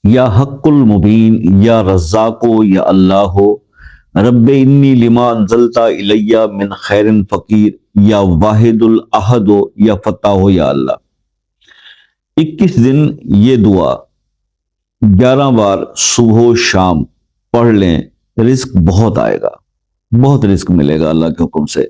یا حق المبین یا رزاقو یا اللہ رب انی لما انزلت الی من خیر فقیر یا واحد الاحد یا فتاح یا اللہ۔ 21 دن یہ دعا 11 بار صبح و شام پڑھ لیں، رزق بہت آئے گا، بہت رزق ملے گا اللہ کے حکم سے۔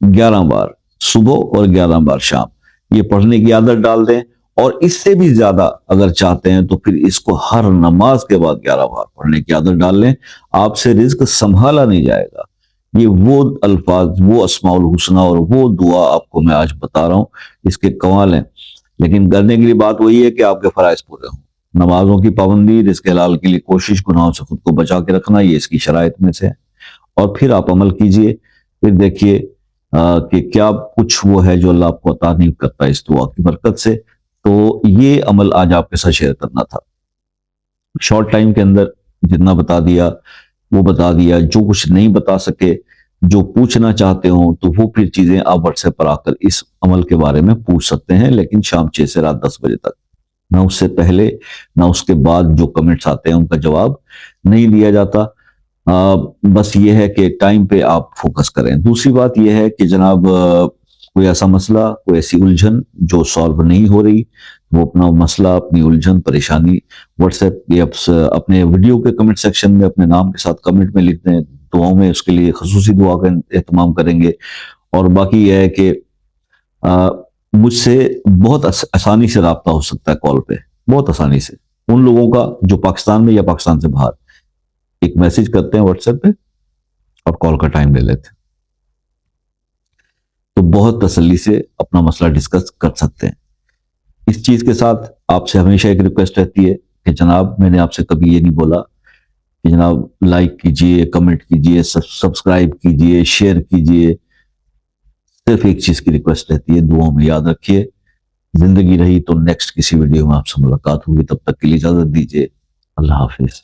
11 بار صبح اور 11 بار شام یہ پڑھنے کی عادت ڈال دیں، اور اس سے بھی زیادہ اگر چاہتے ہیں تو پھر اس کو ہر نماز کے بعد 11 بار پڑھنے کی عادت ڈال لیں۔ آپ سے رزق سنبھالا نہیں جائے گا۔ یہ وہ الفاظ، وہ اسماء الحسنہ اور وہ دعا آپ کو میں آج بتا رہا ہوں، اس کے کمال ہیں، لیکن کرنے کے لیے بات وہی ہے کہ آپ کے فرائض پورے ہوں۔ نمازوں کی پابندی، رزق حلال کے لیے کوشش، گناہوں سے خود کو بچا کے رکھنا، یہ اس کی شرائط میں سے ہے۔ اور پھر آپ عمل کیجئے، پھر دیکھیے کہ کیا کچھ وہ ہے جو اللہ آپ کو عطا نہیں کرتا اس دعا کی برکت سے۔ تو یہ عمل آج آپ کے ساتھ شیئر کرنا تھا۔ شارٹ ٹائم کے اندر جتنا بتا دیا وہ بتا دیا، جو کچھ نہیں بتا سکے، جو پوچھنا چاہتے ہوں تو وہ پھر چیزیں آپ واٹس ایپ پر آ کر اس عمل کے بارے میں پوچھ سکتے ہیں، لیکن شام 6 سے رات 10 بجے تک، نہ اس سے پہلے نہ اس کے بعد جو کمنٹس آتے ہیں ان کا جواب نہیں دیا جاتا۔ بس یہ ہے کہ ٹائم پہ آپ فوکس کریں۔ دوسری بات یہ ہے کہ جناب کوئی ایسا مسئلہ، کوئی ایسی الجھن جو سالو نہیں ہو رہی، وہ اپنا مسئلہ، اپنی الجھن، پریشانی واٹس ایپ یا اپنے ویڈیو کے کمنٹ سیکشن میں اپنے نام کے ساتھ کمنٹ میں لکھ دیں، دعاؤں میں اس کے لیے خصوصی دعا کا اہتمام کریں گے۔ اور باقی یہ ہے کہ مجھ سے بہت آسانی سے رابطہ ہو سکتا ہے کال پہ، بہت آسانی سے، ان لوگوں کا جو پاکستان میں یا پاکستان سے باہر ایک میسج کرتے ہیں واٹس ایپ پہ اور کال کا ٹائم لے لیتے ہیں، تو بہت تسلی سے اپنا مسئلہ ڈسکس کر سکتے ہیں۔ اس چیز کے ساتھ آپ سے ہمیشہ ایک ریکویسٹ رہتی ہے کہ جناب میں نے آپ سے کبھی یہ نہیں بولا کہ جناب لائک کیجئے، کمنٹ کیجئے، سبسکرائب کیجئے، شیئر کیجئے۔ صرف ایک چیز کی ریکویسٹ رہتی ہے، دعاؤں میں یاد رکھیے۔ زندگی رہی تو نیکسٹ کسی ویڈیو میں آپ سے ملاقات ہوگی، تب تک کے لیے اجازت دیجیے۔ اللہ حافظ۔